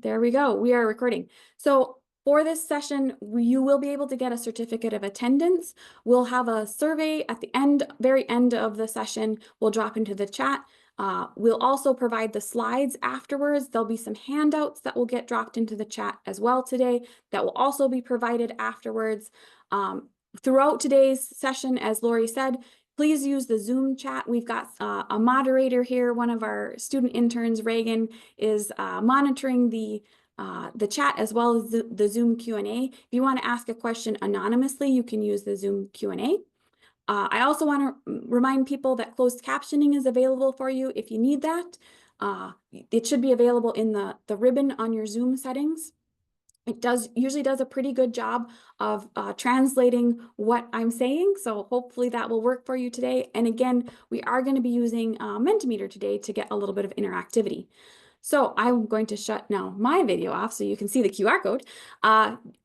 There we go. We are recording. So for this session, you will be able to get a certificate of attendance. We'll have a survey at the very end of the session. We'll drop into the chat. We'll also provide the slides afterwards. There'll be some handouts that will get dropped into the chat as well today that will also be provided afterwards. Throughout today's session, as Lori said, please use the Zoom chat. We've got a moderator here. One of our student interns, Reagan, is monitoring the chat as well as the Zoom Q&A. If you want to ask a question anonymously, you can use the Zoom Q&A. I also want to remind people that closed captioning is available for you if you need that. It should be available in the ribbon on your Zoom settings. It usually does a pretty good job of translating what I'm saying, so hopefully that will work for you today. And again, we are going to be using Mentimeter today to get a little bit of interactivity. So I'm going to shut now my video off so you can see the QR code.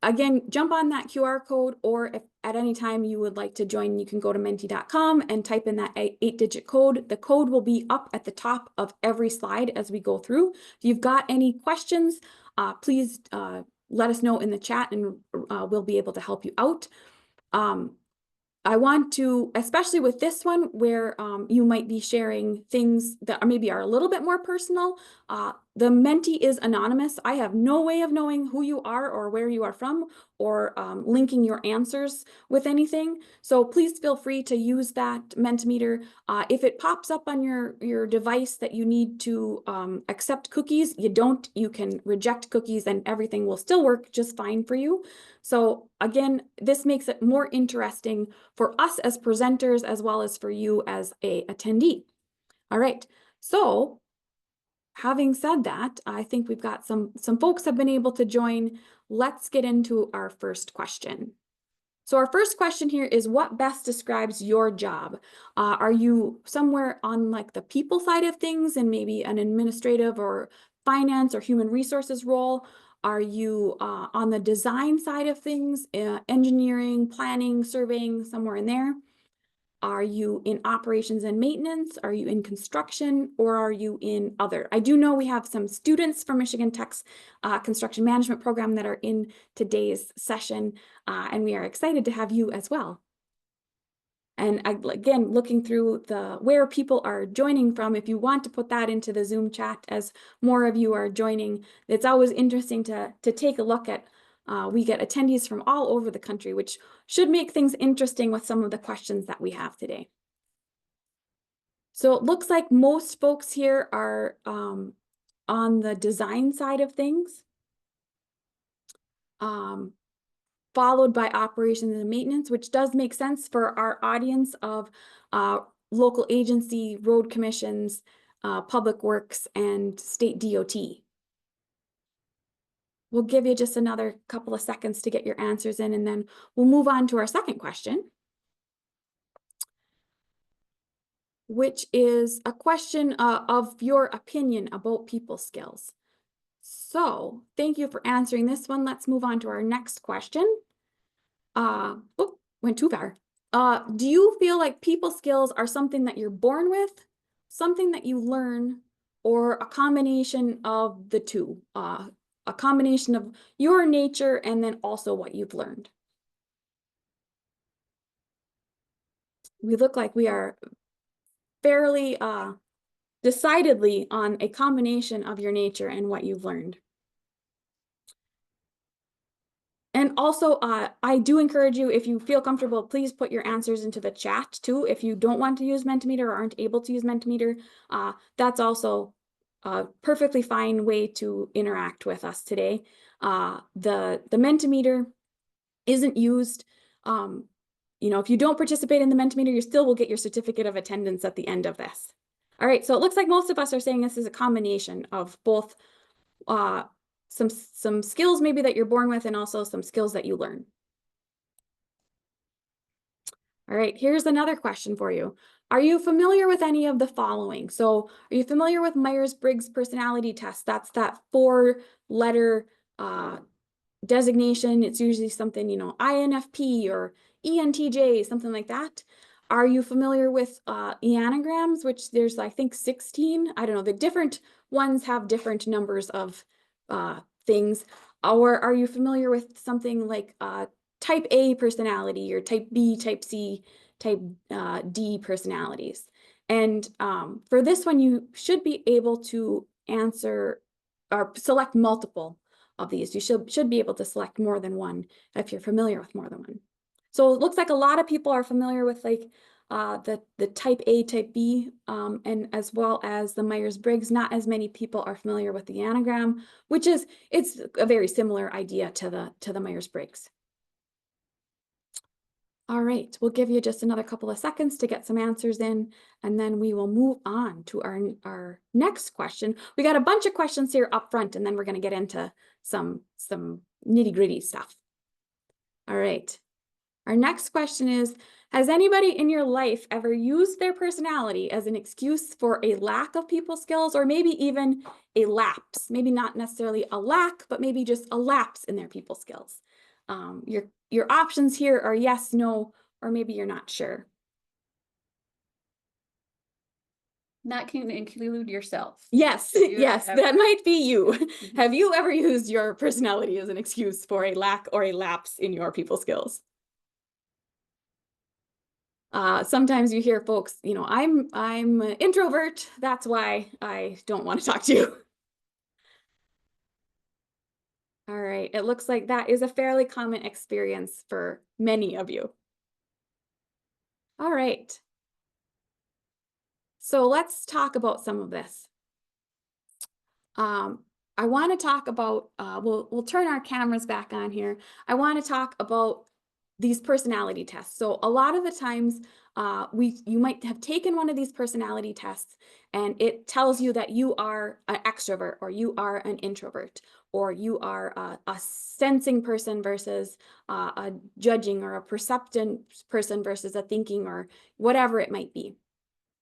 Again, jump on that QR code, or if at any time you would like to join, you can go to menti.com and type in that 8-digit code. The code will be up at the top of every slide as we go through. If you've got any questions, please let us know in the chat and we'll be able to help you out. I want to, especially with this one where you might be sharing things that maybe are a little bit more personal, the Menti is anonymous. I have no way of knowing who you are or where you are from or linking your answers with anything. So please feel free to use that Mentimeter. If it pops up on your device that you need to accept cookies, you can reject cookies and everything will still work just fine for you. So again, this makes it more interesting for us as presenters as well as for you as an attendee. All right, so having said that, I think we've got some folks have been able to join. Let's get into our first question. So our first question here is, what best describes your job? Are you somewhere on like the people side of things and maybe an administrative or finance or human resources role? Are you on the design side of things, engineering, planning, surveying, somewhere in there? Are you in operations and maintenance? Are you in construction, or are you in other? I do know we have some students from Michigan Tech's construction management program that are in today's session, and we are excited to have you as well. And again, looking through where people are joining from, if you want to put that into the Zoom chat as more of you are joining, it's always interesting to take a look at. We get attendees from all over the country, which should make things interesting with some of the questions that we have today. So it looks like most folks here are on the design side of things, followed by operations and maintenance, which does make sense for our audience of local agency, road commissions, public works, and state DOT. We'll give you just another couple of seconds to get your answers in, and then we'll move on to our second question, which is a question of your opinion about people skills. So thank you for answering this one. Let's move on to our next question. Went too far. Do you feel like people skills are something that you're born with, something that you learn, or a combination of the two? A combination of your nature and then also what you've learned. We look like we are fairly decidedly on a combination of your nature and what you've learned. And also, I do encourage you, if you feel comfortable, please put your answers into the chat too. If you don't want to use Mentimeter or aren't able to use Mentimeter, that's also a perfectly fine way to interact with us today. The Mentimeter isn't used. If you don't participate in the Mentimeter, you still will get your certificate of attendance at the end of this. All right, so it looks like most of us are saying this is a combination of both some skills maybe that you're born with and also some skills that you learn. All right, here's another question for you. Are you familiar with any of the following? So are you familiar with Myers-Briggs personality test? That's that 4-letter designation. It's usually something, INFP or ENTJ, something like that. Are you familiar with enneagrams, which there's, I think, 16? I don't know. The different ones have different numbers of things, or are you familiar with something like type A personality or type B, type C, type D personalities? And for this one, you should be able to answer or select multiple of these. You should be able to select more than one if you're familiar with more than one. So it looks like a lot of people are familiar with like the type A, type B, and as well as the Myers-Briggs. Not as many people are familiar with the anagram, which is, it's a very similar idea to the Myers-Briggs. All right, we'll give you just another couple of seconds to get some answers in, and then we will move on to our next question. We got a bunch of questions here up front, and then we're going to get into some nitty-gritty stuff. All right. Our next question is, has anybody in your life ever used their personality as an excuse for a lack of people skills, or maybe even a lapse? Maybe not necessarily a lack, but maybe just a lapse in their people skills. Your options here are yes, no, or maybe you're not sure. That can include yourself. Yes, yes, that might be you. Have you ever used your personality as an excuse for a lack or a lapse in your people skills? Sometimes you hear folks, you know, I'm an introvert. That's why I don't want to talk to you. All right, it looks like that is a fairly common experience for many of you. All right. So let's talk about some of this. I want to talk about, we'll turn our cameras back on here. I want to talk about these personality tests. So a lot of the times you might have taken one of these personality tests and it tells you that you are an extrovert or you are an introvert or you are a sensing person versus a judging or a perceptive person versus a thinking or whatever it might be.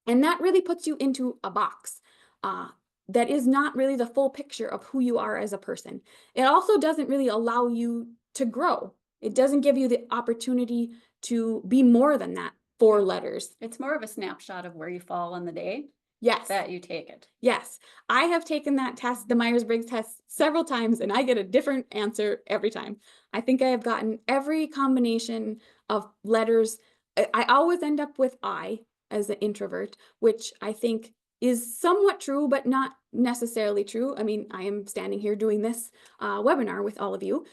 And that really puts you into a box. That is not really the full picture of who you are as a person. It also doesn't really allow you to grow. It doesn't give you the opportunity to be more than that 4 letters. It's more of a snapshot of where you fall on the day. Yes. That you take it. Yes. I have taken that test, the Myers-Briggs test, several times, and I get a different answer every time. I think I have gotten every combination of letters. I always end up with I as an introvert, which I think is somewhat true, but not necessarily true. I mean, I am standing here doing this webinar with all of you.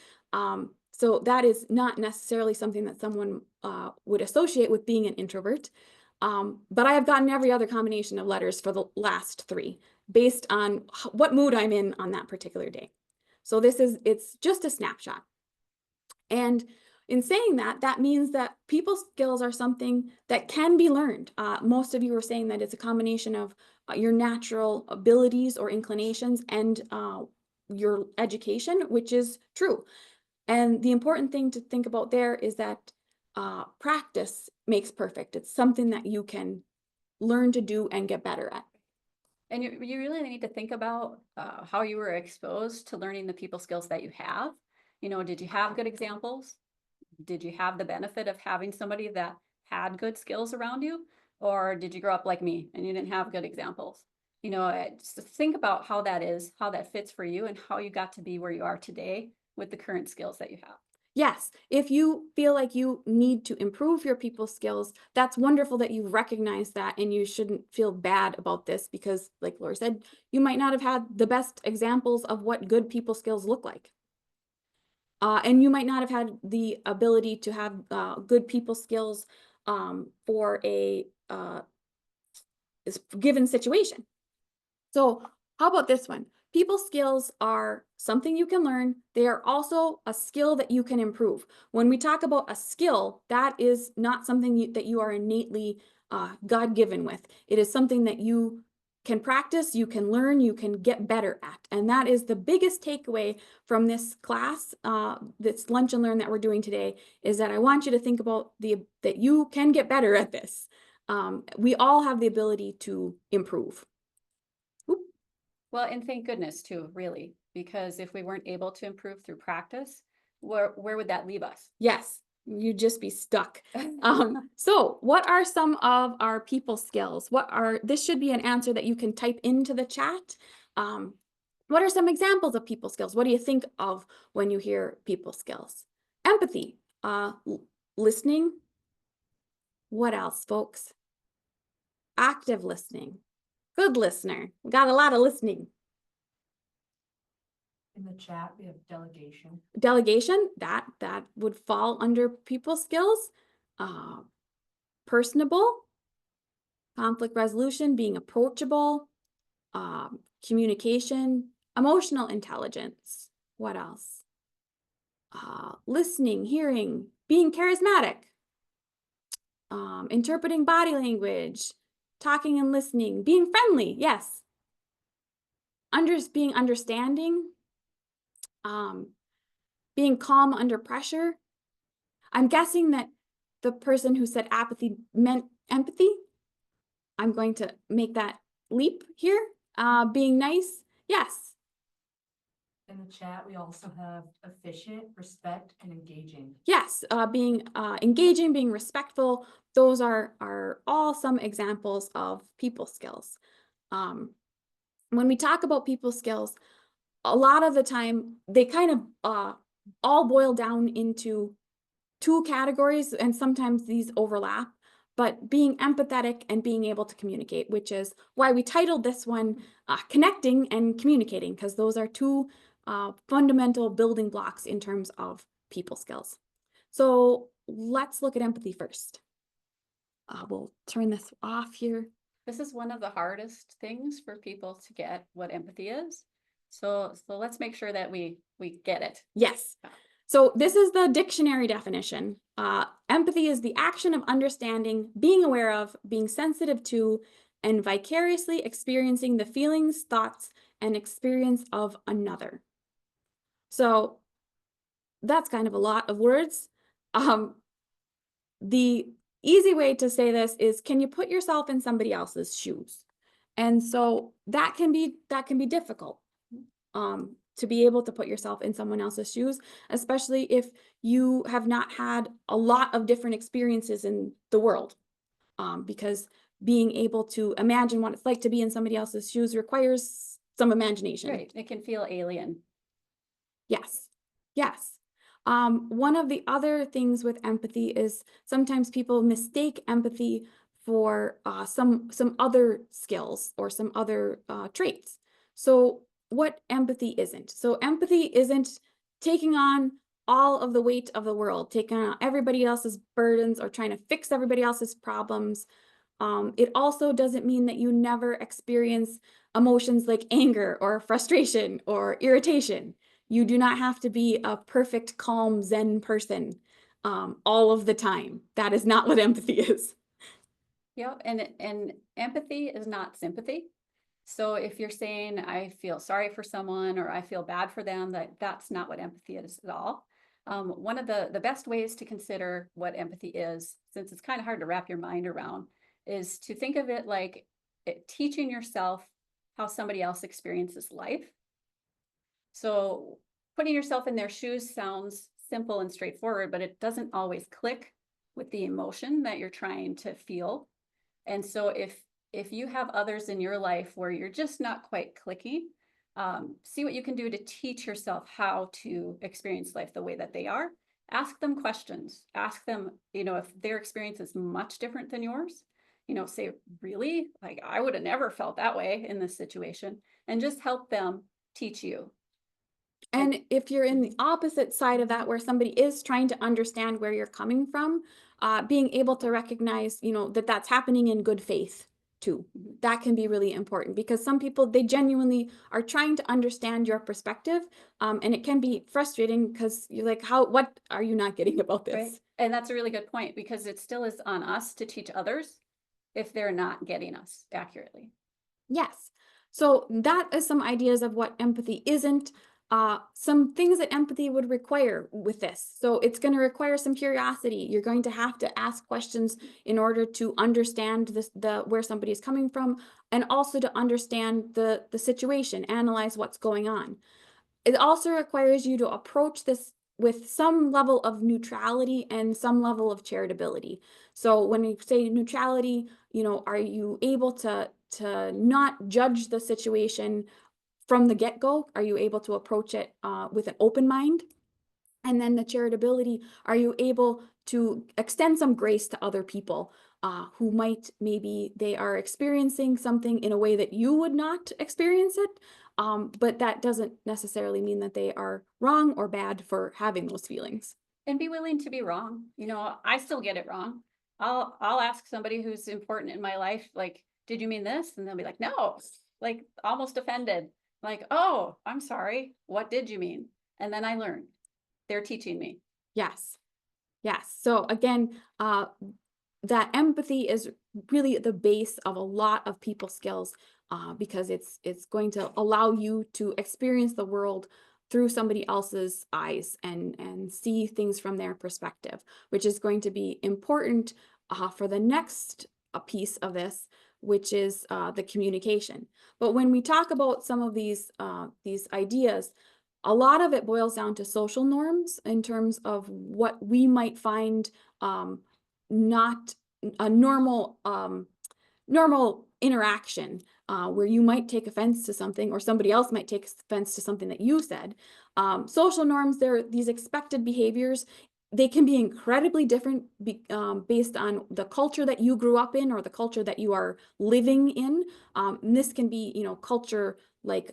So that is not necessarily something that someone would associate with being an introvert. But I have gotten every other combination of letters for the last 3 based on what mood I'm in on that particular day. So it's just a snapshot. And in saying that, that means that people skills are something that can be learned. Most of you are saying that it's a combination of your natural abilities or inclinations and your education, which is true. And the important thing to think about there is that practice makes perfect. It's something that you can learn to do and get better at. And you really need to think about how you were exposed to learning the people skills that you have. You know, did you have good examples? Did you have the benefit of having somebody that had good skills around you? Or did you grow up like me and you didn't have good examples? You know, just think about how that is, how that fits for you, and how you got to be where you are today with the current skills that you have. Yes, if you feel like you need to improve your people skills, that's wonderful that you recognize that, and you shouldn't feel bad about this because, like Laura said, you might not have had the best examples of what good people skills look like. And you might not have had the ability to have good people skills for a given situation. So how about this one? People skills are something you can learn. They are also a skill that you can improve. When we talk about a skill, that is not something that you are innately God-given with. It is something that you can practice, you can learn, you can get better at. And that is the biggest takeaway from this class, this Lunch and Learn that we're doing today, is that I want you to think about that you can get better at this. We all have the ability to improve. Well, and thank goodness too, really, because if we weren't able to improve through practice, where would that leave us? Yes, you'd just be stuck. So what are some of our people skills? This should be an answer that you can type into the chat. What are some examples of people skills? What do you think of when you hear people skills? Empathy, listening. What else, folks? Active listening. Good listener. We got a lot of listening. In the chat, we have delegation. Delegation, that would fall under people skills. Personable, conflict resolution, being approachable, communication, emotional intelligence. What else? Listening, hearing, being charismatic, interpreting body language, talking and listening, being friendly, yes. Being understanding, being calm under pressure. I'm guessing that the person who said apathy meant empathy. I'm going to make that leap here. Being nice, yes. In the chat, we also have efficient, respect, and engaging. Yes, being engaging, being respectful, those are all some examples of people skills. When we talk about people skills, a lot of the time they kind of all boil down into two categories, and sometimes these overlap, but being empathetic and being able to communicate, which is why we titled this one Connecting and Communicating, because those are two fundamental building blocks in terms of people skills. So let's look at empathy first. We'll turn this off here. This is one of the hardest things for people to get what empathy is. So let's make sure that we get it. Yes. So this is the dictionary definition. Empathy is the action of understanding, being aware of, being sensitive to, and vicariously experiencing the feelings, thoughts, and experience of another. So that's kind of a lot of words. The easy way to say this is, can you put yourself in somebody else's shoes? And so that can be difficult. To be able to put yourself in someone else's shoes, especially if you have not had a lot of different experiences in the world. Because being able to imagine what it's like to be in somebody else's shoes requires some imagination. Right, it can feel alien. Yes, yes. One of the other things with empathy is sometimes people mistake empathy for some other skills or some other traits. So what empathy isn't. So empathy isn't taking on all of the weight of the world, taking on everybody else's burdens or trying to fix everybody else's problems. It also doesn't mean that you never experience emotions like anger or frustration or irritation. You do not have to be a perfect, calm, Zen person all of the time. That is not what empathy is. Yeah, and empathy is not sympathy. So if you're saying I feel sorry for someone or I feel bad for them, that's not what empathy is at all. One of the best ways to consider what empathy is, since it's kind of hard to wrap your mind around, is to think of it like teaching yourself how somebody else experiences life. So putting yourself in their shoes sounds simple and straightforward, but it doesn't always click with the emotion that you're trying to feel. And so if you have others in your life where you're just not quite clicking, see what you can do to teach yourself how to experience life the way that they are. Ask them questions. Ask them, if their experience is much different than yours, say, really? Like, I would have never felt that way in this situation, and just help them teach you. And if you're in the opposite side of that, where somebody is trying to understand where you're coming from, being able to recognize, that that's happening in good faith too. That can be really important, because some people, they genuinely are trying to understand your perspective. And it can be frustrating because you're like, what are you not getting about this? Right. And that's a really good point, because it still is on us to teach others if they're not getting us accurately. Yes. So that is some ideas of what empathy isn't. Some things that empathy would require with this. So it's going to require some curiosity. You're going to have to ask questions in order to understand where somebody is coming from, and also to understand the situation, analyze what's going on. It also requires you to approach this with some level of neutrality and some level of charitability. So when we say neutrality, are you able to not judge the situation from the get-go? Are you able to approach it with an open mind? And then the charitability, are you able to extend some grace to other people who might, maybe they are experiencing something in a way that you would not experience it, but that doesn't necessarily mean that they are wrong or bad for having those feelings. And be willing to be wrong. You know, I still get it wrong. I'll ask somebody who's important in my life, like, did you mean this? And they'll be like, no, like almost offended. Like, oh, I'm sorry. What did you mean? And then I learn. They're teaching me. Yes. Yes. So again, that empathy is really the base of a lot of people skills because it's going to allow you to experience the world through somebody else's eyes and see things from their perspective, which is going to be important for the next piece of this, which is the communication. But when we talk about some of these ideas, a lot of it boils down to social norms in terms of what we might find not a normal interaction where you might take offense to something or somebody else might take offense to something that you said. Social norms, they're these expected behaviors. They can be incredibly different based on the culture that you grew up in or the culture that you are living in. And this can be, culture like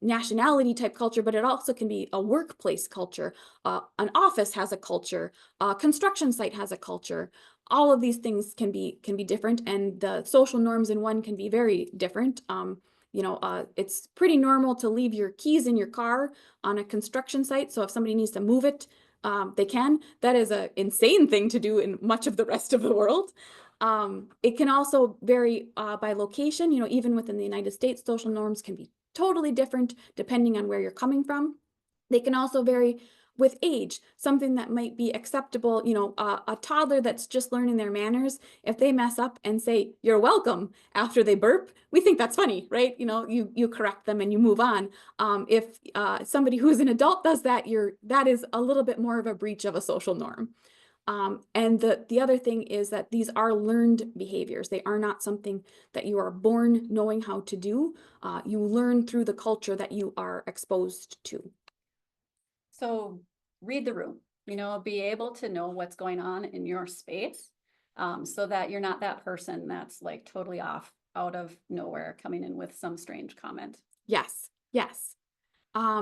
nationality type culture, but it also can be a workplace culture. An office has a culture. A construction site has a culture. All of these things can be different, and the social norms in one can be very different. It's pretty normal to leave your keys in your car on a construction site. So if somebody needs to move it, they can. That is an insane thing to do in much of the rest of the world. It can also vary by location. Even within the United States, social norms can be totally different depending on where you're coming from. They can also vary with age. Something that might be acceptable, a toddler that's just learning their manners, if they mess up and say, "You're welcome," after they burp, we think that's funny, right? You correct them and you move on. If somebody who's an adult does that, that is a little bit more of a breach of a social norm. And the other thing is that these are learned behaviors. They are not something that you are born knowing how to do. You learn through the culture that you are exposed to. So read the room, be able to know what's going on in your space so that you're not that person that's like totally off out of nowhere coming in with some strange comment. Yes, yes.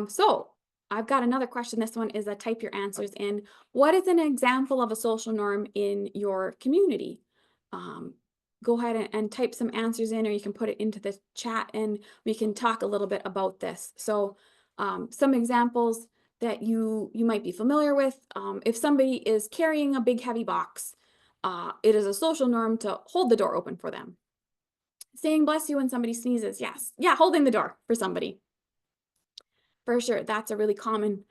So I've got another question. This one is a type your answers in. What is an example of a social norm in your community? Go ahead and type some answers in, or you can put it into the chat and we can talk a little bit about this. So some examples that you might be familiar with. If somebody is carrying a big heavy box, it is a social norm to hold the door open for them. Saying bless you when somebody sneezes. Yes. Yeah, holding the door for somebody. For sure, that's a really common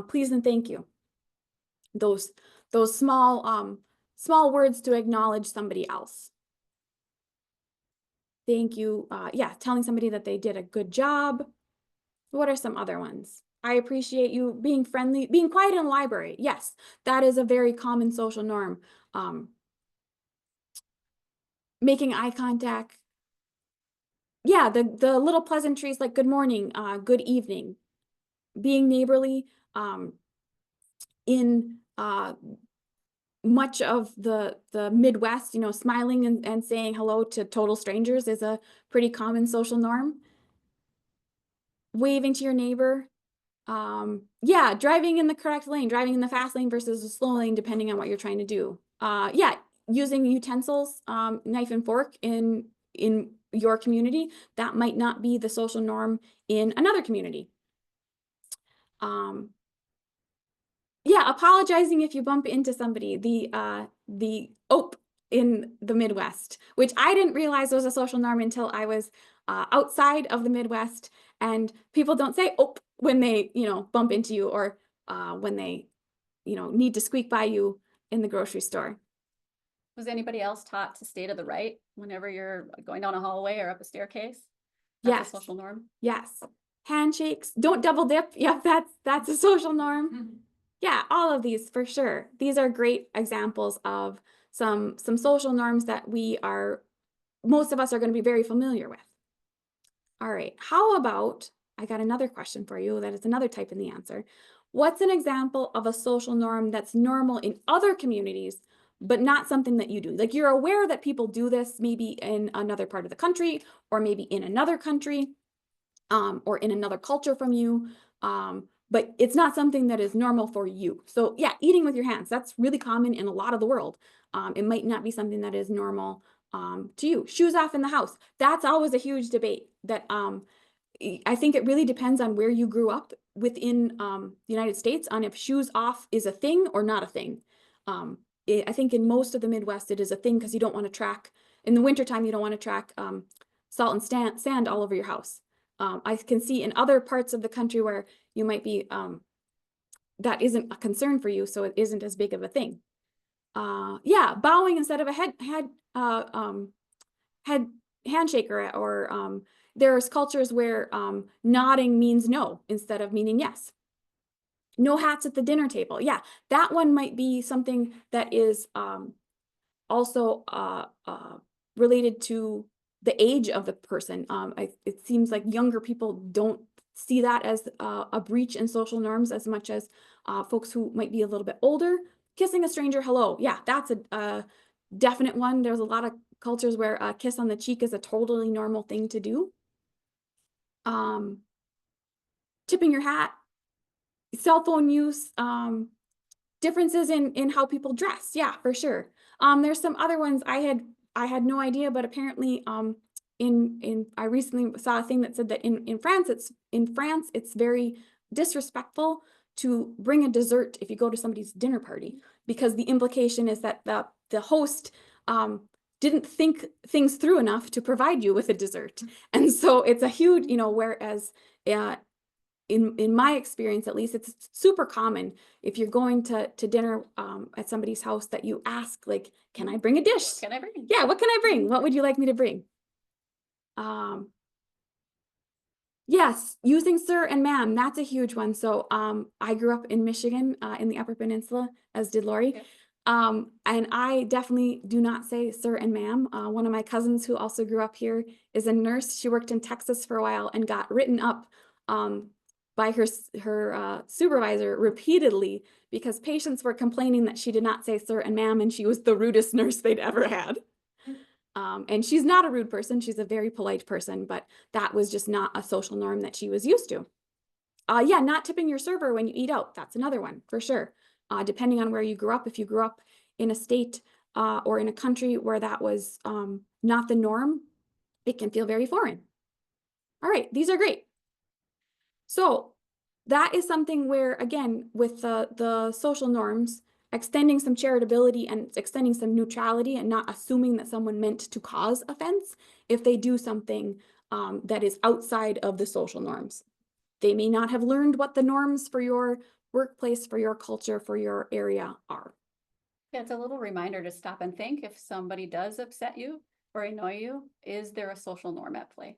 please and thank you. Those small words to acknowledge somebody else. Thank you. Yeah, telling somebody that they did a good job. What are some other ones? I appreciate you being friendly, being quiet in the library. Yes, that is a very common social norm. Making eye contact. Yeah, the little pleasantries like good morning, good evening. Being neighborly. In much of the Midwest, smiling and saying hello to total strangers is a pretty common social norm. Waving to your neighbor. Yeah, driving in the correct lane, driving in the fast lane versus the slow lane, depending on what you're trying to do. Yeah, using utensils, knife and fork in your community, that might not be the social norm in another community. Yeah, apologizing if you bump into somebody, the ope in the Midwest, which I didn't realize was a social norm until I was outside of the Midwest, and people don't say ope when they, bump into you or when they, need to squeak by you in the grocery store. Was anybody else taught to stay to the right whenever you're going down a hallway or up a staircase? That's Yes. a social norm. Yes. Handshakes, don't double dip. Yep, that's a social norm. Yeah, all of these for sure. These are great examples of some social norms that most of us are going to be very familiar with. All right. How about, I got another question for you that is another type in the answer. What's an example of a social norm that's normal in other communities, but not something that you do? Like you're aware that people do this maybe in another part of the country, or maybe in another country, or in another culture from you. But it's not something that is normal for you. So yeah, eating with your hands, that's really common in a lot of the world. It might not be something that is normal to you. Shoes off in the house. That's always a huge debate that I think it really depends on where you grew up within the United States on if shoes off is a thing or not a thing. I think in most of the Midwest, it is a thing because you don't want to track, in the wintertime, you don't want to track salt and sand all over your house. I can see in other parts of the country where you might be, that isn't a concern for you, so it isn't as big of a thing. Yeah, bowing instead of a head handshake, or there's cultures where nodding means no instead of meaning yes. No hats at the dinner table. Yeah, that one might be something that is also related to the age of the person. It seems like younger people don't see that as a breach in social norms as much as folks who might be a little bit older. Kissing a stranger, hello. Yeah, that's a definite one. There's a lot of cultures where a kiss on the cheek is a totally normal thing to do. Tipping your hat, cell phone use, differences in how people dress. Yeah, for sure. There's some other ones I had no idea, but apparently I recently saw a thing that said that in France it's very disrespectful to bring a dessert if you go to somebody's dinner party, because the implication is that the host didn't think things through enough to provide you with a dessert. And so it's a huge, whereas in my experience, at least, it's super common if you're going to dinner at somebody's house that you ask, like, can I bring a dish? What can I bring? Yeah, what can I bring? What would you like me to bring? Yes, using sir and ma'am, that's a huge one. So I grew up in Michigan, in the Upper Peninsula, as did Lori. Yep. And I definitely do not say sir and ma'am. One of my cousins who also grew up here is a nurse. She worked in Texas for a while and got written up by her supervisor repeatedly because patients were complaining that she did not say sir and ma'am, and she was the rudest nurse they'd ever had. And she's not a rude person. She's a very polite person, but that was just not a social norm that she was used to. Yeah, not tipping your server when you eat out. That's another one for sure. Depending on where you grew up, if you grew up in a state or in a country where that was not the norm, it can feel very foreign. All right, these are great. So that is something where, again, with the social norms, extending some charitability and extending some neutrality and not assuming that someone meant to cause offense if they do something that is outside of the social norms. They may not have learned what the norms for your workplace, for your culture, for your area are. Yeah, it's a little reminder to stop and think if somebody does upset you or annoy you, is there a social norm at play?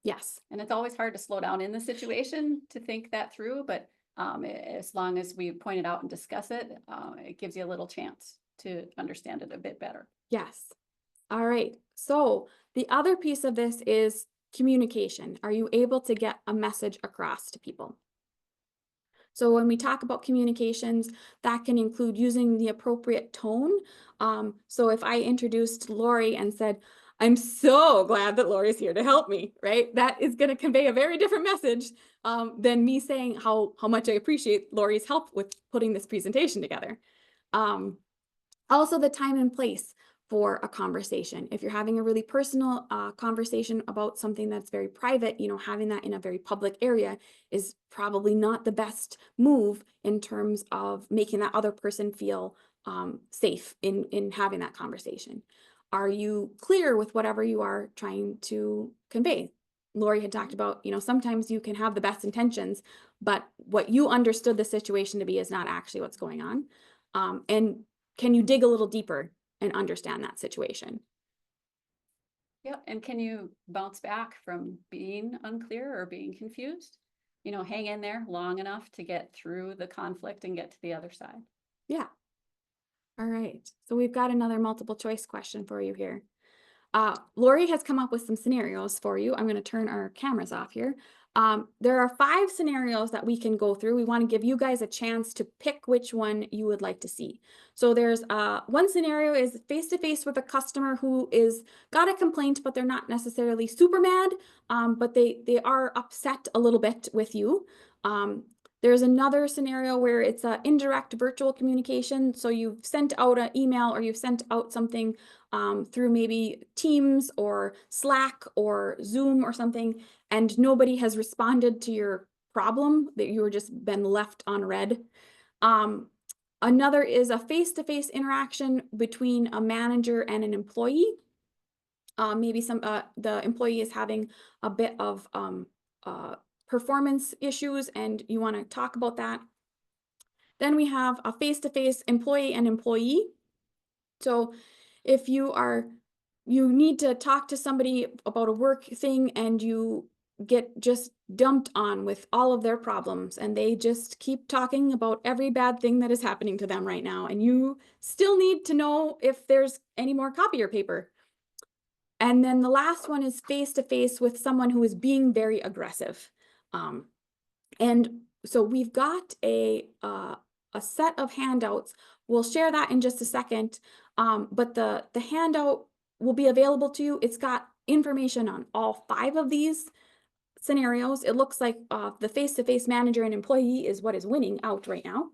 Yes. And it's always hard to slow down in the situation to think that through, but as long as we point it out and discuss it, it gives you a little chance to understand it a bit better. Yes. All right. So the other piece of this is communication. Are you able to get a message across to people? So when we talk about communications, that can include using the appropriate tone. So if I introduced Lori and said, I'm so glad that Lori's here to help me, right? That is going to convey a very different message than me saying how much I appreciate Lori's help with putting this presentation together. Also the time and place for a conversation. If you're having a really personal conversation about something that's very private, having that in a very public area is probably not the best move in terms of making that other person feel safe in having that conversation. Are you clear with whatever you are trying to convey? Lori had talked about, sometimes you can have the best intentions, but what you understood the situation to be is not actually what's going on. And can you dig a little deeper and understand that situation? Yep. And can you bounce back from being unclear or being confused? Hang in there long enough to get through the conflict and get to the other side. Yeah. All right. So we've got another multiple choice question for you here. Lori has come up with some scenarios for you. I'm going to turn our cameras off here. There are 5 scenarios that we can go through. We want to give you guys a chance to pick which one you would like to see. So there's one scenario is face-to-face with a customer who is got a complaint, but they're not necessarily super mad, but they are upset a little bit with you. There's another scenario where it's an indirect virtual communication. So you've sent out an email or you've sent out something through maybe Teams or Slack or Zoom or something, and nobody has responded to your problem, that you were just been left on red. Another is a face-to-face interaction between a manager and an employee. Maybe the employee is having a bit of performance issues and you want to talk about that. Then we have a face-to-face employee and employee. So if you need to talk to somebody about a work thing and you get just dumped on with all of their problems and they just keep talking about every bad thing that is happening to them right now, and you still need to know if there's any more copier paper. And then the last one is face-to-face with someone who is being very aggressive. And so we've got a set of handouts. We'll share that in just a second. But the handout will be available to you. It's got information on all 5 of these scenarios. It looks like the face-to-face manager and employee is what is winning out right now.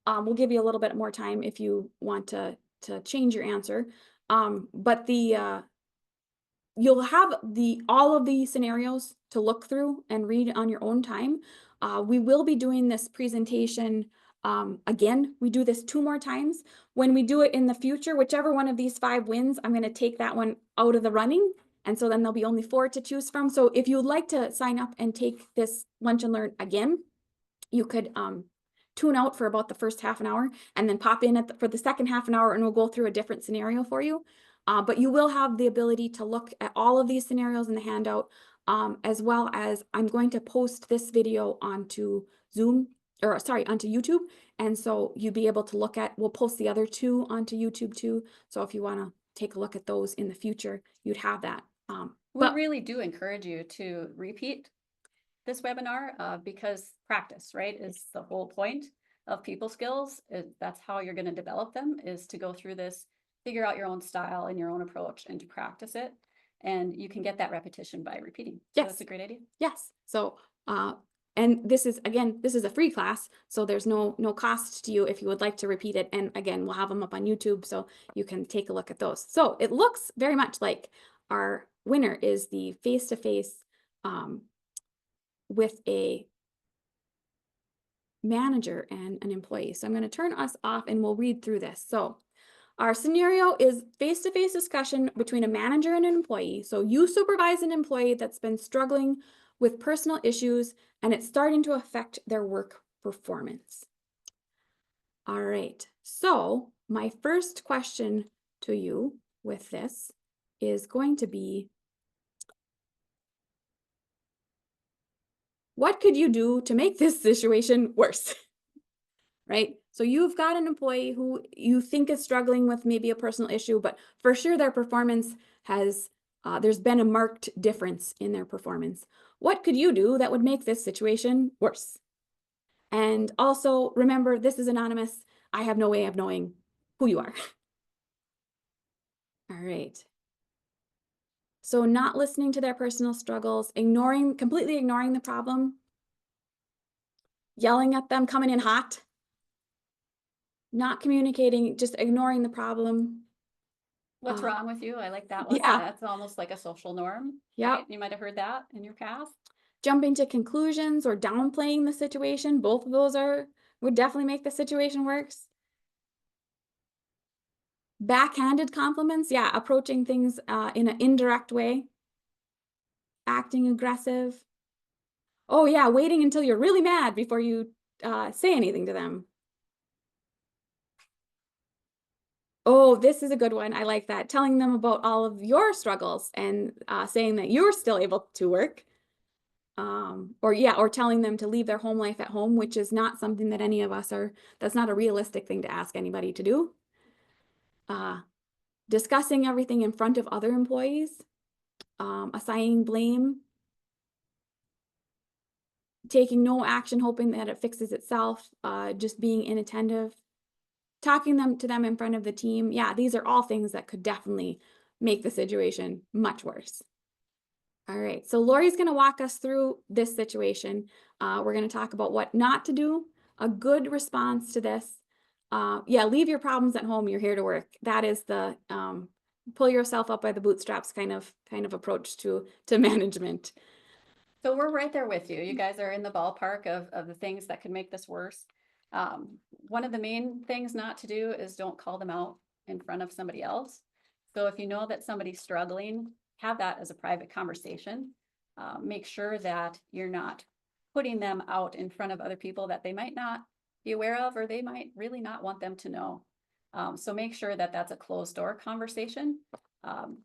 We'll give you a little bit more time if you want to change your answer. But you'll have all of the scenarios to look through and read on your own time. We will be doing this presentation again. We do this 2 more times. When we do it in the future, whichever one of these 5 wins, I'm going to take that one out of the running. And so then there'll be only 4 to choose from. So if you'd like to sign up and take this Lunch and Learn again, you could tune out for about the first half an hour and then pop in for the second half an hour and we'll go through a different scenario for you. But you will have the ability to look at all of these scenarios in the handout, as well as I'm going to post this video onto onto YouTube. And so you'll be able to we'll post the other 2 onto YouTube too. So if you want to take a look at those in the future, you'd have that. We really do encourage you to repeat this webinar because practice, right, is the whole point of people skills. That's how you're going to develop them, is to go through this, figure out your own style and your own approach and to practice it. And you can get that repetition by repeating. So Yes. That's a great idea. Yes. So, and this is a free class, so there's no cost to you if you would like to repeat it. And again, we'll have them up on YouTube so you can take a look at those. So it looks very much like our winner is the face-to-face with a manager and an employee. So I'm going to turn us off and we'll read through this. So our scenario is face-to-face discussion between a manager and an employee. So you supervise an employee that's been struggling with personal issues and it's starting to affect their work performance. All right. So my first question to you with this is going to be, what could you do to make this situation worse? Right? So you've got an employee who you think is struggling with maybe a personal issue, but for sure their performance has, there's been a marked difference in their performance. What could you do that would make this situation worse? And also remember, this is anonymous. I have no way of knowing who you are. All right. So not listening to their personal struggles, completely ignoring the problem, yelling at them, coming in hot, not communicating, just ignoring the problem. What's wrong with you? I like that one. Yeah. That's almost like a social norm. Yeah. Right? You might have heard that in your past. Jumping to conclusions or downplaying the situation. Both of those would definitely make the situation worse. Backhanded compliments. Yeah. Approaching things in an indirect way. Acting aggressive. Oh yeah. Waiting until you're really mad before you say anything to them. Oh, this is a good one. I like that. Telling them about all of your struggles and saying that you're still able to work. Or telling them to leave their home life at home, which is not something that any of us that's not a realistic thing to ask anybody to do. discussing everything in front of other employees, assigning blame, taking no action, hoping that it fixes itself, just being inattentive, talking to them in front of the team. Yeah, these are all things that could definitely make the situation much worse. All right, so Lori's going to walk us through this situation. We're going to talk about what not to do, a good response to this. Yeah, leave your problems at home. You're here to work. That is the pull yourself up by the bootstraps kind of approach to management. So we're right there with you. You guys are in the ballpark of the things that could make this worse. One of the main things not to do is don't call them out in front of somebody else. So if you know that somebody's struggling, have that as a private conversation. Make sure that you're not putting them out in front of other people that they might not be aware of, or they might really not want them to know. So make sure that that's a closed door conversation,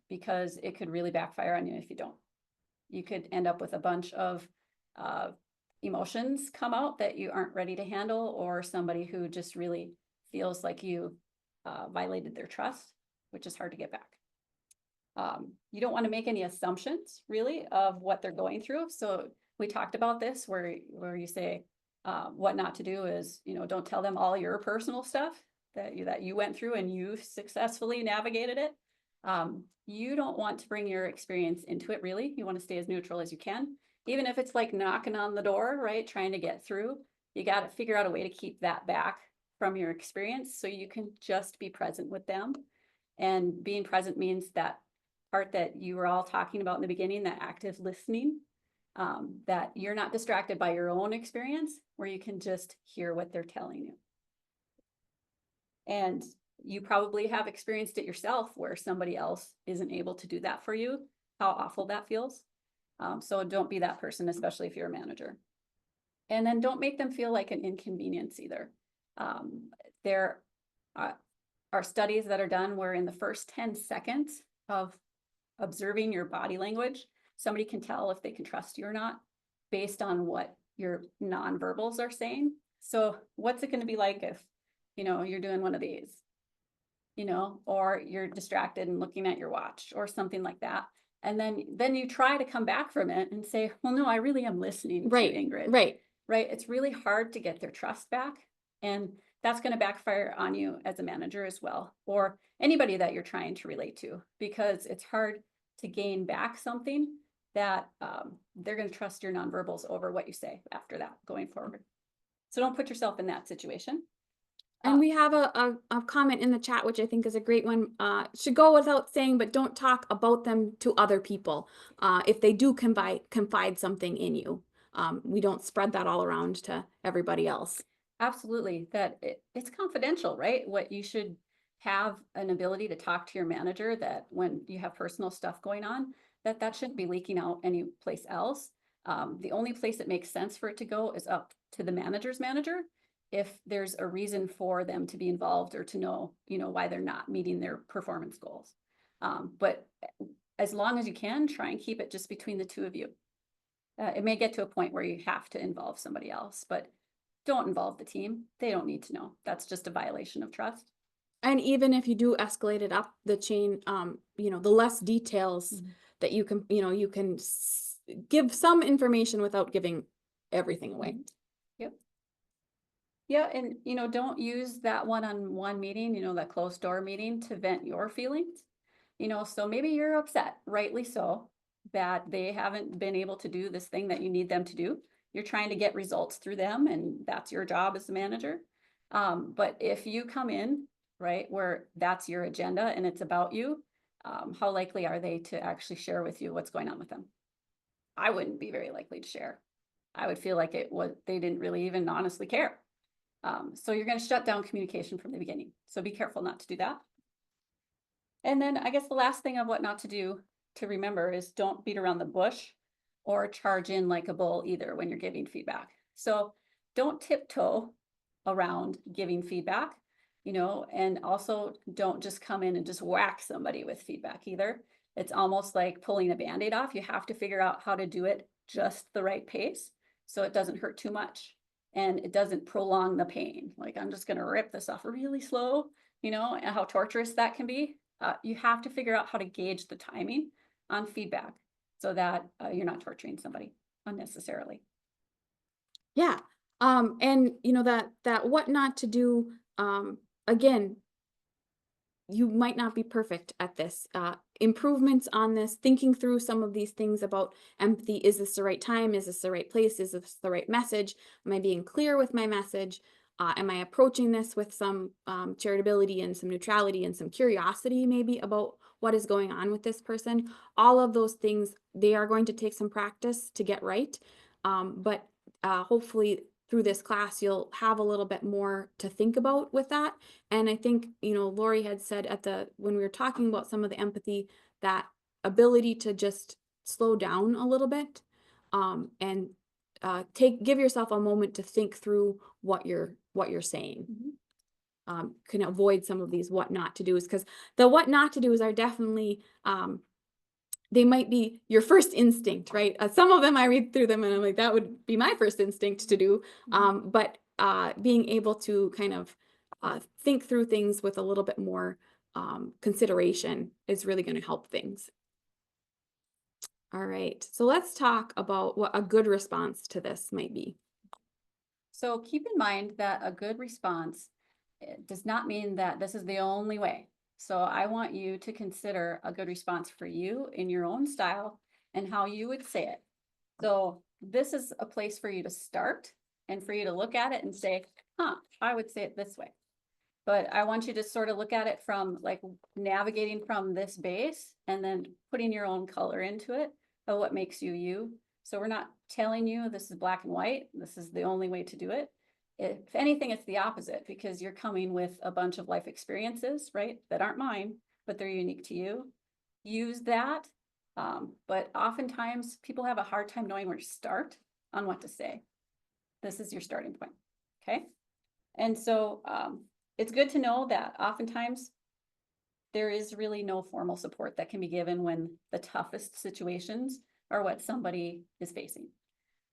because it could really backfire on you if you don't. You could end up with a bunch of emotions come out that you aren't ready to handle, or somebody who just really feels like you violated their trust, which is hard to get back. You don't want to make any assumptions really of what they're going through. So we talked about this where you say what not to do is, don't tell them all your personal stuff that you went through and you successfully navigated it. You don't want to bring your experience into it, really. You want to stay as neutral as you can. Even if it's like knocking on the door, right? Trying to get through, you got to figure out a way to keep that back from your experience so you can just be present with them. And being present means that part that you were all talking about in the beginning, that active listening, that you're not distracted by your own experience, where you can just hear what they're telling you. And you probably have experienced it yourself where somebody else isn't able to do that for you, how awful that feels. So don't be that person, especially if you're a manager. And then don't make them feel like an inconvenience either. There are studies that are done where in the first 10 seconds of observing your body language, somebody can tell if they can trust you or not based on what your nonverbals are saying. So what's it going to be like if, you're doing one of these, or you're distracted and looking at your watch or something like that. And then you try to come back from it and say, well, no, I really am listening to Ingrid. Right. It's really hard to get their trust back. And that's going to backfire on you as a manager as well, or anybody that you're trying to relate to, because it's hard to gain back something that they're going to trust your nonverbals over what you say after that going forward. So don't put yourself in that situation. And we have a comment in the chat, which I think is a great one. Should go without saying, but don't talk about them to other people. If they do confide something in you, we don't spread that all around to everybody else. Absolutely. That it's confidential, right? What you should have an ability to talk to your manager, that when you have personal stuff going on, that shouldn't be leaking out any place else. The only place it makes sense for it to go is up to the manager's manager, if there's a reason for them to be involved or to know, why they're not meeting their performance goals. But as long as you can, try and keep it just between the two of you. It may get to a point where you have to involve somebody else, but don't involve the team. They don't need to know. That's just a violation of trust. And even if you do escalate it up the chain, the less details that you can, you can give some information without giving everything away. Yep. Yeah, and don't use that one-on-one meeting, that closed door meeting, to vent your feelings. So maybe you're upset, rightly so, that they haven't been able to do this thing that you need them to do. You're trying to get results through them, and that's your job as the manager. But if you come in, right, where that's your agenda and it's about you, how likely are they to actually share with you what's going on with them? I wouldn't be very likely to share. I would feel like they didn't really even honestly care. So you're going to shut down communication from the beginning. So be careful not to do that. And then I guess the last thing of what not to do to remember is don't beat around the bush or charge in like a bull either when you're giving feedback. So don't tiptoe around giving feedback, and also don't just come in and just whack somebody with feedback either. It's almost like pulling a Band-Aid off. You have to figure out how to do it just the right pace so it doesn't hurt too much and it doesn't prolong the pain. Like, I'm just going to rip this off really slow, and how torturous that can be. you have to figure out how to gauge the timing on feedback so that you're not torturing somebody unnecessarily. Yeah. And you know, that what not to do, again, you might not be perfect at this. Improvements on this, thinking through some of these things about empathy. Is this the right time? Is this the right place? Is this the right message? Am I being clear with my message? Am I approaching this with some charitability and some neutrality and some curiosity maybe about what is going on with this person? All of those things, they are going to take some practice to get right. But hopefully through this class, you'll have a little bit more to think about with that. And I think, you know, Lori had said when we were talking about some of the empathy, that ability to just slow down a little bit, and give yourself a moment to think through what you're saying. Can avoid some of these what not to do's, because the what not to do's are definitely, they might be your first instinct, right? Some of them I read through them and I'm like, that would be my first instinct to do. But being able to kind of think through things with a little bit more consideration is really going to help things. All right, so let's talk about what a good response to this might be. So keep in mind that a good response does not mean that this is the only way. So I want you to consider a good response for you in your own style and how you would say it. So this is a place for you to start and for you to look at it and say, I would say it this way. But I want you to sort of look at it from like navigating from this base and then putting your own color into it of what makes you you. So we're not telling you this is black and white. This is the only way to do it. If anything, it's the opposite, because you're coming with a bunch of life experiences, right? That aren't mine, but they're unique to you. Use that. But oftentimes people have a hard time knowing where to start on what to say. This is your starting point. Okay. And so it's good to know that oftentimes there is really no formal support that can be given when the toughest situations are what somebody is facing.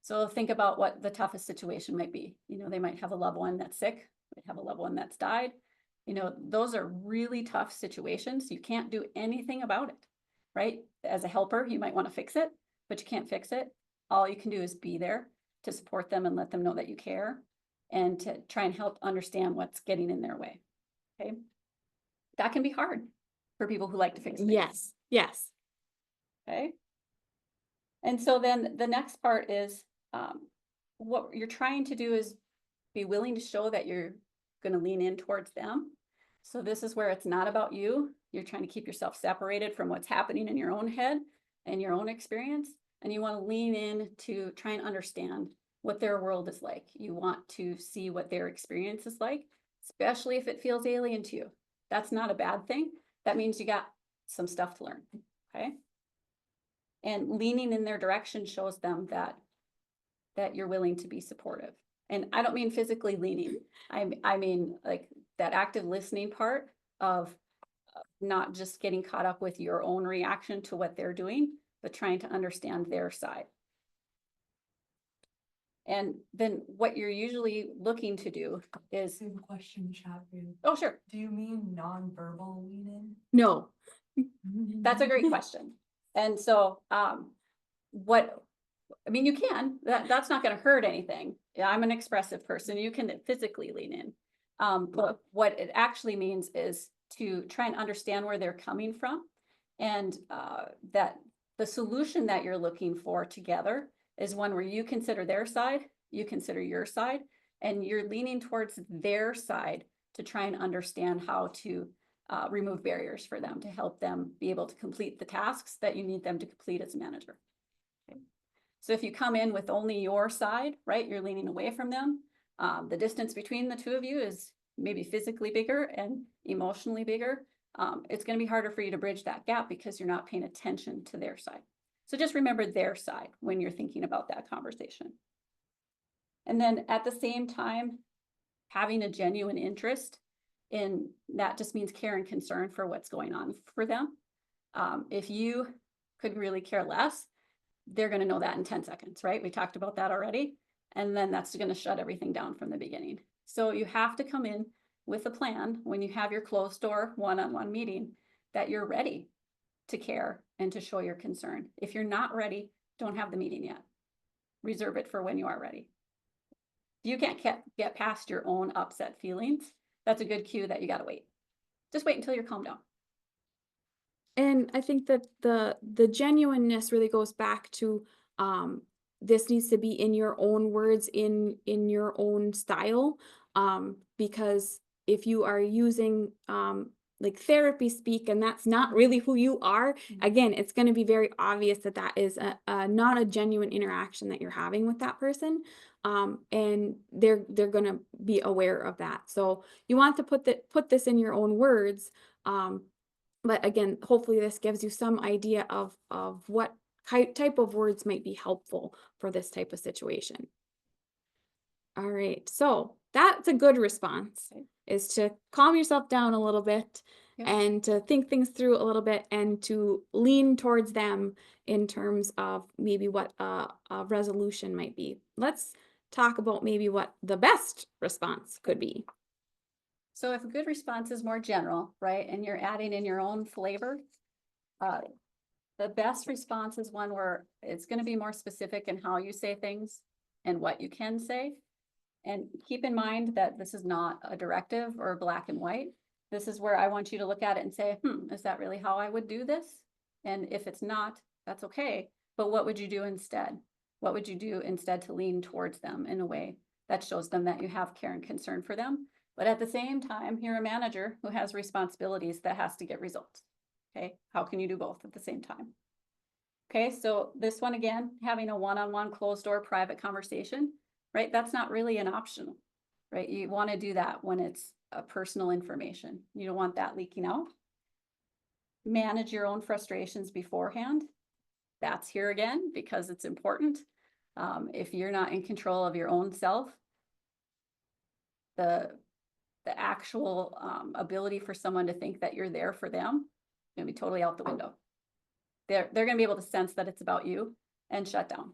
So think about what the toughest situation might be. You know, they might have a loved one that's sick, might have a loved one that's died. You know, those are really tough situations. You can't do anything about it, right? As a helper, you might want to fix it, but you can't fix it. All you can do is be there to support them and let them know that you care and to try and help understand what's getting in their way. Okay. That can be hard for people who like to fix things. Yes. Yes. Okay. And so then the next part is what you're trying to do is be willing to show that you're going to lean in towards them. So this is where it's not about you. You're trying to keep yourself separated from what's happening in your own head and your own experience. And you want to lean in to try and understand what their world is like. You want to see what their experience is like, especially if it feels alien to you. That's not a bad thing. That means you got some stuff to learn. Okay. And leaning in their direction shows them that you're willing to be supportive. And I don't mean physically leaning. I mean like that active listening part of not just getting caught up with your own reaction to what they're doing, but trying to understand their side. And then what you're usually looking to do is. Same question, Chapter. Oh, sure. Do you mean nonverbal lean in? No. That's a great question. And so you can, that's not going to hurt anything. Yeah, I'm an expressive person. You can physically lean in. But what it actually means is to try and understand where they're coming from, and that the solution that you're looking for together is one where you consider their side, you consider your side, and you're leaning towards their side to try and understand how to remove barriers for them, to help them be able to complete the tasks that you need them to complete as a manager. Okay. So if you come in with only your side, right, you're leaning away from them. The distance between the two of you is maybe physically bigger and emotionally bigger. It's going to be harder for you to bridge that gap because you're not paying attention to their side. So just remember their side when you're thinking about that conversation. And then at the same time, having a genuine interest in that just means care and concern for what's going on for them. If you could really care less, they're going to know that in 10 seconds, right? We talked about that already. And then that's going to shut everything down from the beginning. So you have to come in with a plan when you have your closed door one-on-one meeting, that you're ready to care and to show your concern. If you're not ready, don't have the meeting yet. Reserve it for when you are ready. If you can't get past your own upset feelings, that's a good cue that you got to wait. Just wait until you're calmed down. And I think that the genuineness really goes back to this needs to be in your own words, in your own style, because if you are using like therapy speak and that's not really who you are, again, it's going to be very obvious that that is not a genuine interaction that you're having with that person, and they're going to be aware of that. So you want to put this in your own words. But again, hopefully this gives you some idea of what type of words might be helpful for this type of situation. All right, so that's a good response, Okay. is to calm yourself down a little bit. Yep. And to think things through a little bit and to lean towards them in terms of maybe what a resolution might be. Let's talk about maybe what the best response could be. So if a good response is more general, right, and you're adding in your own flavor, the best response is one where it's going to be more specific in how you say things and what you can say. And keep in mind that this is not a directive or black and white. This is where I want you to look at it and say, is that really how I would do this? And if it's not, that's okay. But what would you do instead? What would you do instead to lean towards them in a way that shows them that you have care and concern for them? But at the same time, you're a manager who has responsibilities that has to get results. Okay, how can you do both at the same time? Okay, so this one again, having a one-on-one closed door private conversation, right? That's not really an optional, right? You want to do that when it's a personal information. You don't want that leaking out. Manage your own frustrations beforehand. That's here again because it's important. If you're not in control of your own self, the actual ability for someone to think that you're there for them is going to be totally out the window. They're going to be able to sense that it's about you and shut down.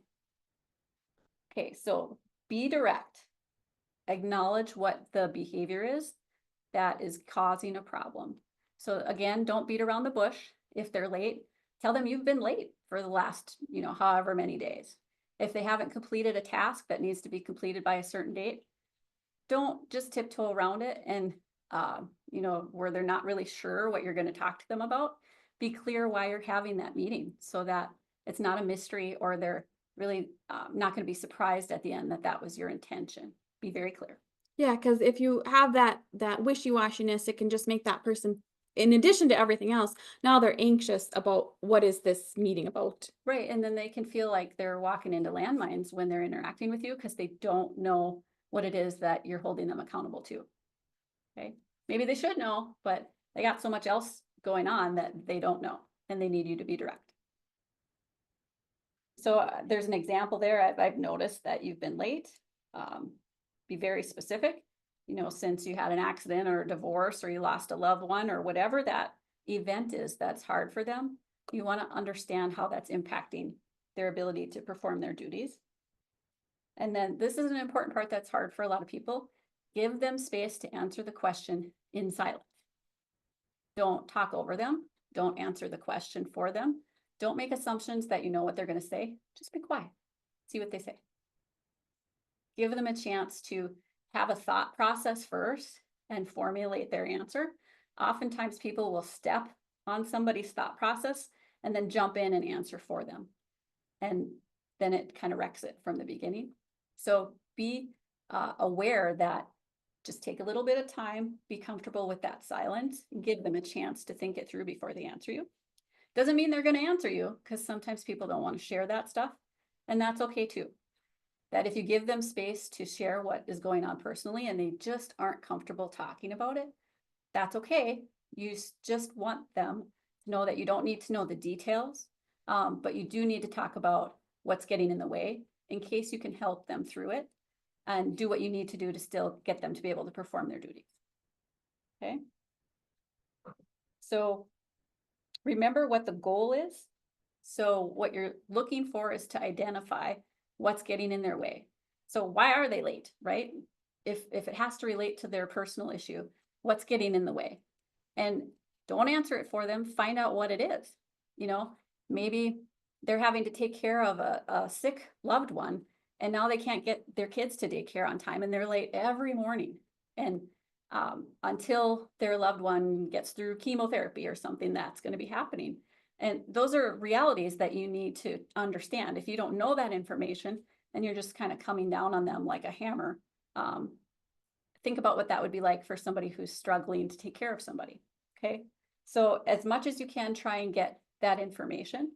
Okay, so be direct. Acknowledge what the behavior is that is causing a problem. So again, don't beat around the bush. If they're late, tell them you've been late for the last, however many days. If they haven't completed a task that needs to be completed by a certain date, don't just tiptoe around it and, where they're not really sure what you're going to talk to them about. Be clear why you're having that meeting so that it's not a mystery or they're really not going to be surprised at the end that that was your intention. Be very clear. Yeah, because if you have that wishy-washiness, it can just make that person, in addition to everything else, now they're anxious about what is this meeting about. Right, and then they can feel like they're walking into landmines when they're interacting with you because they don't know what it is that you're holding them accountable to. Okay, maybe they should know, but they got so much else going on that they don't know, and they need you to be direct. So there's an example there. I've noticed that you've been late. Be very specific, since you had an accident or a divorce or you lost a loved one or whatever that event is that's hard for them. You want to understand how that's impacting their ability to perform their duties. And then this is an important part that's hard for a lot of people. Give them space to answer the question in silence. Don't talk over them. Don't answer the question for them. Don't make assumptions that you know what they're going to say. Just be quiet. See what they say. Give them a chance to have a thought process first and formulate their answer. Oftentimes people will step on somebody's thought process and then jump in and answer for them. And then it kind of wrecks it from the beginning. So be aware that just take a little bit of time, be comfortable with that silence, and give them a chance to think it through before they answer you. Doesn't mean they're going to answer you because sometimes people don't want to share that stuff. And that's okay too. That if you give them space to share what is going on personally and they just aren't comfortable talking about it, that's okay. You just want them to know that you don't need to know the details, but you do need to talk about what's getting in the way in case you can help them through it and do what you need to do to still get them to be able to perform their duties. Okay. So remember what the goal is. So what you're looking for is to identify what's getting in their way. So why are they late, right? If it has to relate to their personal issue, what's getting in the way? And Don't answer it for them. Find out what it is. You know, maybe they're having to take care of a sick loved one, and now they can't get their kids to daycare on time, and they're late every morning. And until their loved one gets through chemotherapy or something, that's going to be happening. And those are realities that you need to understand. If you don't know that information and you're just kind of coming down on them like a hammer, think about what that would be like for somebody who's struggling to take care of somebody. Okay. So as much as you can, try and get that information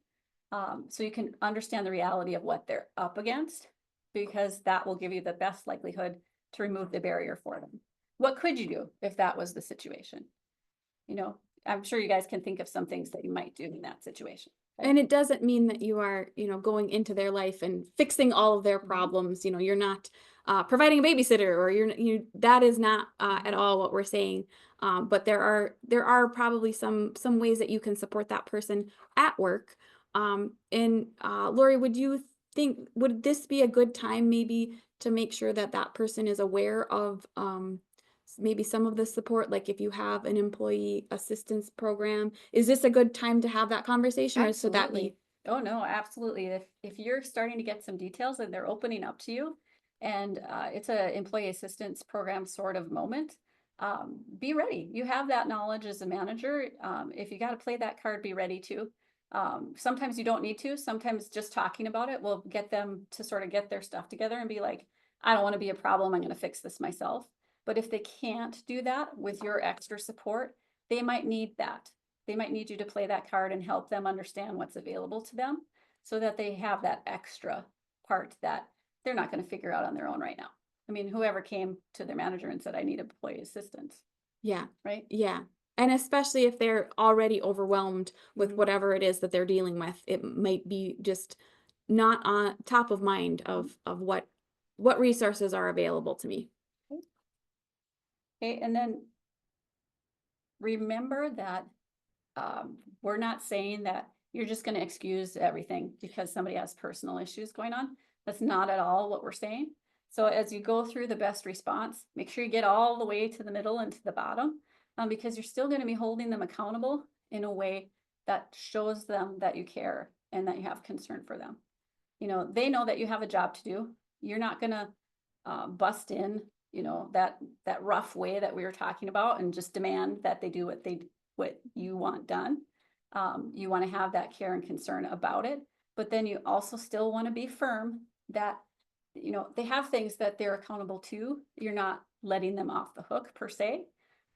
so you can understand the reality of what they're up against, because that will give you the best likelihood to remove the barrier for them. What could you do if that was the situation? You know, I'm sure you guys can think of some things that you might do in that situation. And it doesn't mean that you are, going into their life and fixing all of their Mhm. problems. You're not providing a babysitter, or that is not at all what we're saying. But there are probably some ways that you can support that person at work. And Lori, would this be a good time maybe to make sure that that person is aware of maybe some of the support, like if you have an employee assistance program, is this a good time to have that conversation, or should that be? Absolutely. Oh, no, absolutely. If you're starting to get some details and they're opening up to you, and it's a employee assistance program sort of moment, be ready. You have that knowledge as a manager. If you got to play that card, be ready to. Sometimes you don't need to. Sometimes just talking about it will get them to sort of get their stuff together and be like, I don't want to be a problem. I'm going to fix this myself. But if they can't do that with your extra support, they might need that. They might need you to play that card and help them understand what's available to them so that they have that extra part that they're not going to figure out on their own right now. I mean, whoever came to their manager and said, I need employee assistance, Yeah, right? yeah. And especially if they're already overwhelmed with Mhm. whatever it is that they're dealing with, it might be just not on top of mind of what resources are available to me. Okay, and then remember that we're not saying that you're just going to excuse everything because somebody has personal issues going on. That's not at all what we're saying. So as you go through the best response, make sure you get all the way to the middle and to the bottom, because you're still going to be holding them accountable in a way that shows them that you care and that you have concern for them. They know that you have a job to do. You're not going to bust in, that rough way that we were talking about and just demand that they do what you want done. You want to have that care and concern about it, but then you also still want to be firm that, they have things that they're accountable to. You're not letting them off the hook per se,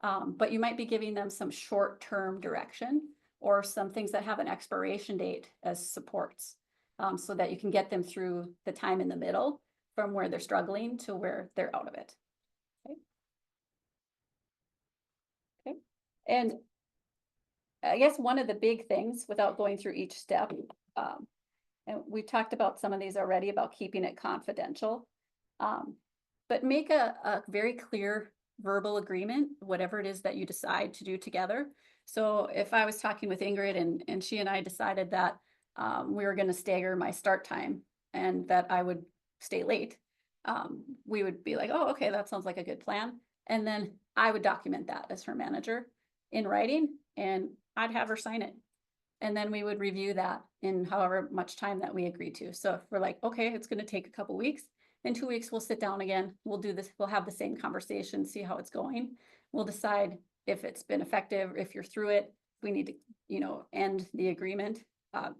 but you might be giving them some short-term direction or some things that have an expiration date as supports, so that you can get them through the time in the middle from where they're struggling to where they're out of it. Okay. Okay. And I guess one of the big things, without going through each step, and we talked about some of these already about keeping it confidential, but make a very clear verbal agreement, whatever it is that you decide to do together. So if I was talking with Ingrid and she and I decided that we were going to stagger my start time and that I would stay late, we would be like, oh, okay, that sounds like a good plan. And then I would document that as her manager in writing, and I'd have her sign it. And then we would review that in however much time that we agreed to. So if we're like, okay, it's going to take a couple weeks, in 2 weeks, we'll sit down again. We'll do this. We'll have the same conversation, see how it's going. We'll decide if it's been effective, if you're through it, we need to, end the agreement.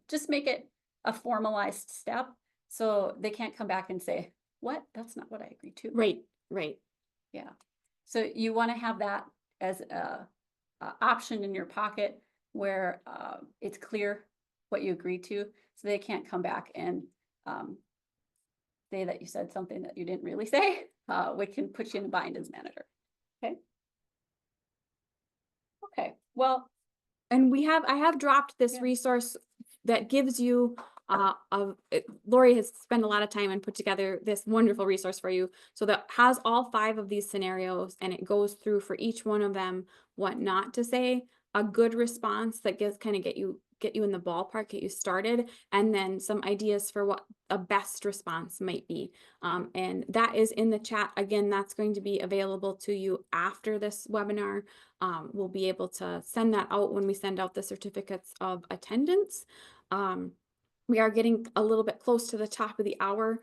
Just make it a formalized step so they can't come back and say, what? That's not what I agreed to. Right, right. Yeah. So you want to have that as a option in your pocket where it's clear what you agreed to, so they can't come back and say that you said something that you didn't really say, which can put you in a bind as manager. Okay. Okay. Well, And I have dropped this Yeah. resource that gives you, Lori has spent a lot of time and put together this wonderful resource for you. So that has all 5 of these scenarios, and it goes through for each one of them what not to say, a good response that get you in the ballpark, get you started, and then some ideas for what a best response might be. And that is in the chat. Again, that's going to be available to you after this webinar. We'll be able to send that out when we send out the certificates of attendance. We are getting a little bit close to the top of the hour.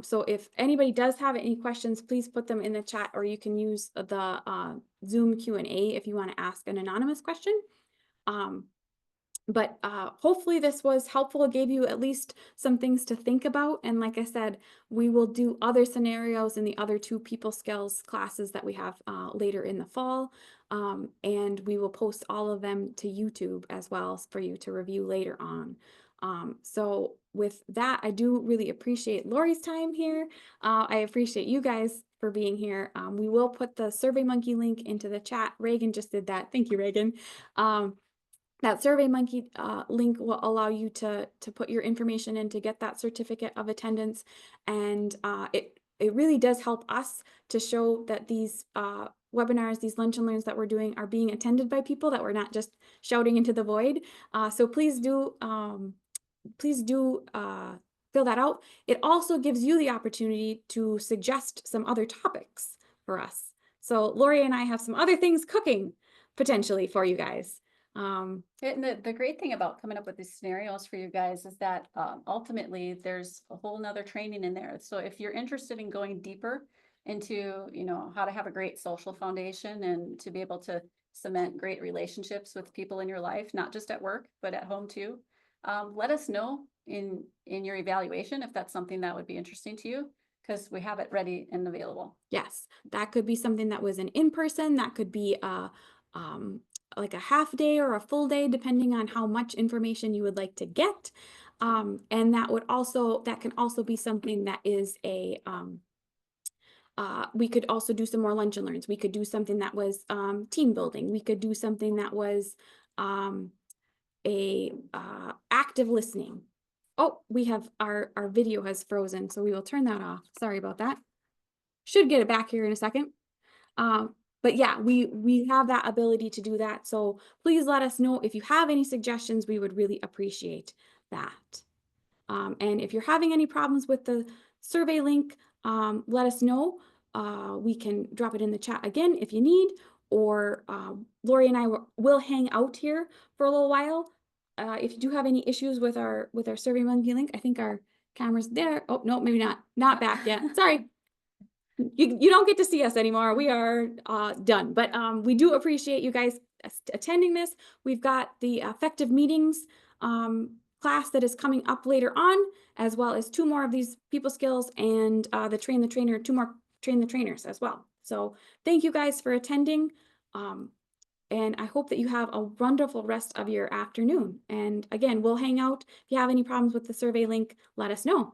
So if anybody does have any questions, please put them in the chat, or you can use the Zoom Q&A if you want to ask an anonymous question. But hopefully this was helpful. It gave you at least some things to think about. And like I said, we will do other scenarios in the other 2 people skills classes that we have later in the fall. And we will post all of them to YouTube as well for you to review later on. So with that, I do really appreciate Lori's time here. I appreciate you guys for being here. We will put the SurveyMonkey link into the chat. Reagan just did that. Thank you, Reagan. That SurveyMonkey link will allow you to put your information in to get that certificate of attendance. And it really does help us to show that these webinars, these lunch and learns that we're doing are being attended by people, that we're not just shouting into the void. So please do fill that out. It also gives you the opportunity to suggest some other topics for us. So Lori and I have some other things cooking potentially for you guys. And the great thing about coming up with these scenarios for you guys is that ultimately there's a whole nother training in there. So if you're interested in going deeper into, you know, how to have a great social foundation and to be able to cement great relationships with people in your life, not just at work, but at home too, let us know in your evaluation if that's something that would be interesting to you, because we have it ready and available. Yes, that could be something that was an in-person, that could be like a half day or a full day, depending on how much information you would like to get. And that can also be something that is we could also do some more lunch and learns. We could do something that was team building. We could do something that was active listening. Oh, we have our video has frozen, so we will turn that off. Sorry about that. Should get it back here in a second. But yeah, we have that ability to do that. So please let us know if you have any suggestions. We would really appreciate that. And if you're having any problems with the survey link, let us know. We can drop it in the chat again if you need, or Lori and I will hang out here for a little while. If you do have any issues with our SurveyMonkey link, I think our camera's there. Oh, no, maybe not back yet. Sorry. You don't get to see us anymore. We are done, but we do appreciate you guys attending this. We've got the effective meetings class that is coming up later on, as well as 2 more of these people skills and the train the trainer, 2 more train the trainers as well. So thank you guys for attending. And I hope that you have a wonderful rest of your afternoon. And again, we'll hang out. If you have any problems with the survey link, let us know.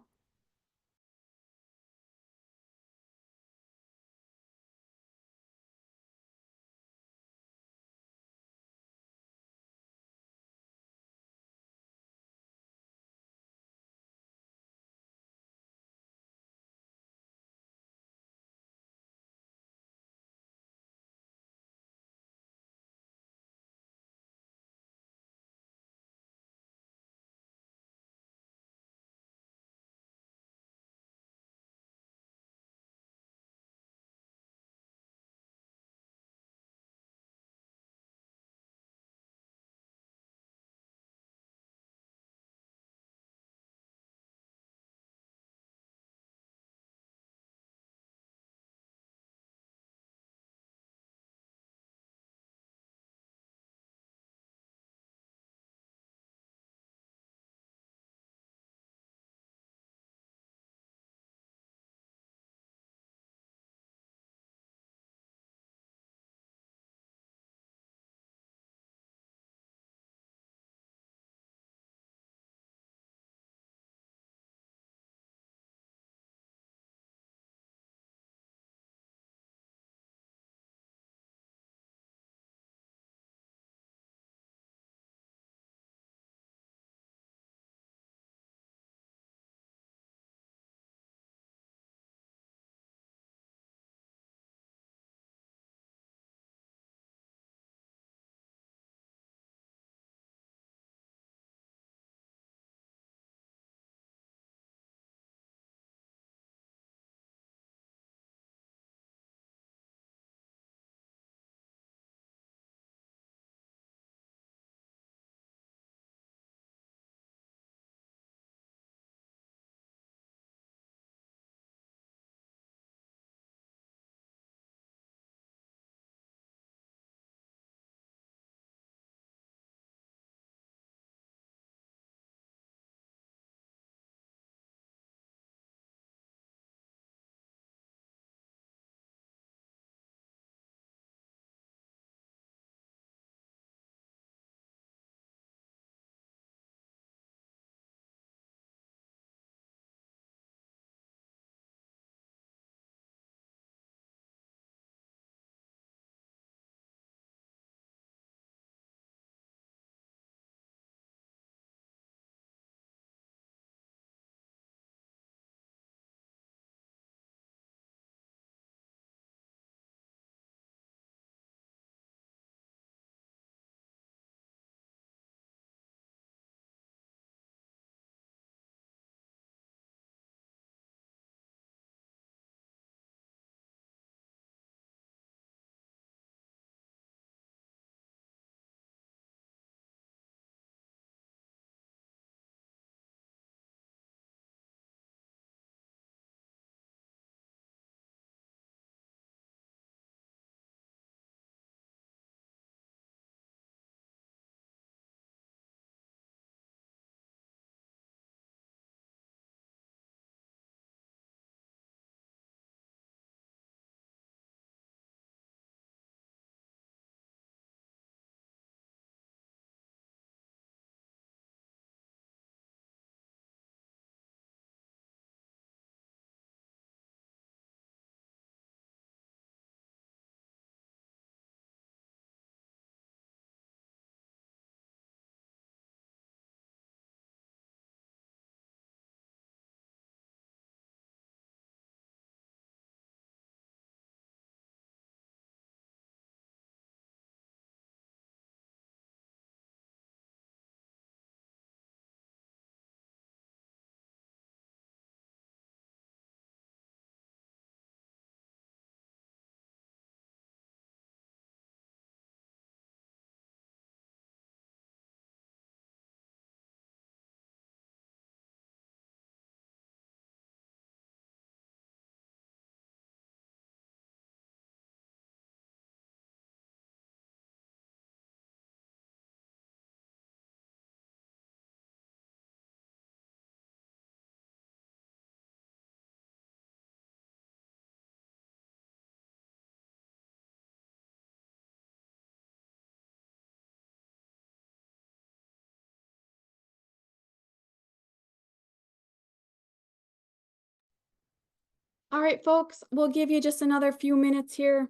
All right, folks, we'll give you just another few minutes here.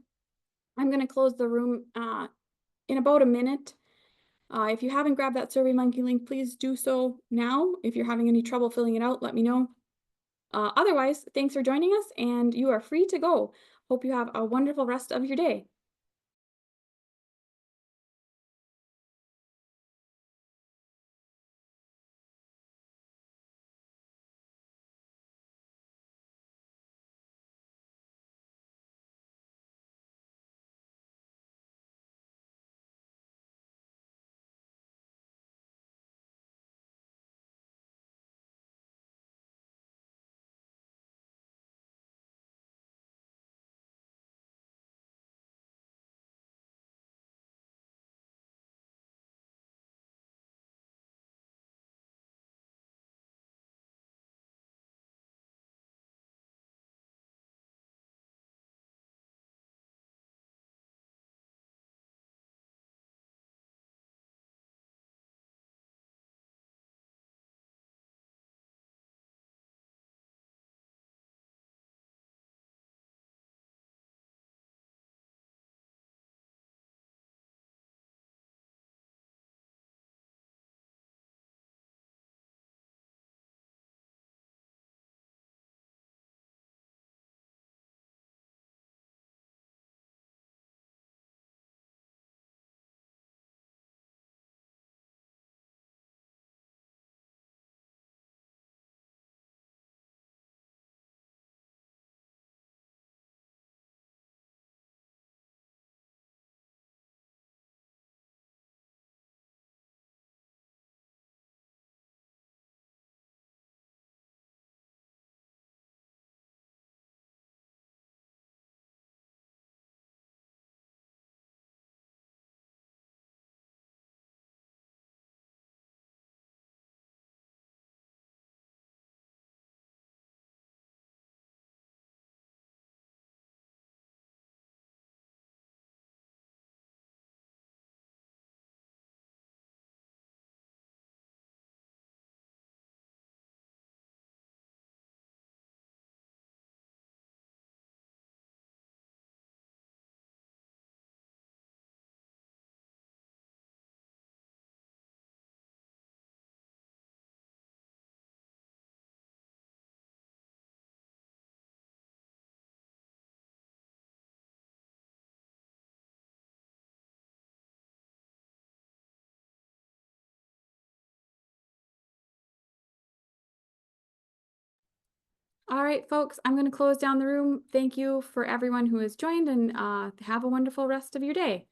I'm going to close the room in about a minute. If you haven't grabbed that SurveyMonkey link, please do so now. If you're having any trouble filling it out, let me know. Otherwise, thanks for joining us, and you are free to go. Hope you have a wonderful rest of your day. All right, folks, I'm going to close down the room. Thank you for everyone who has joined, and have a wonderful rest of your day.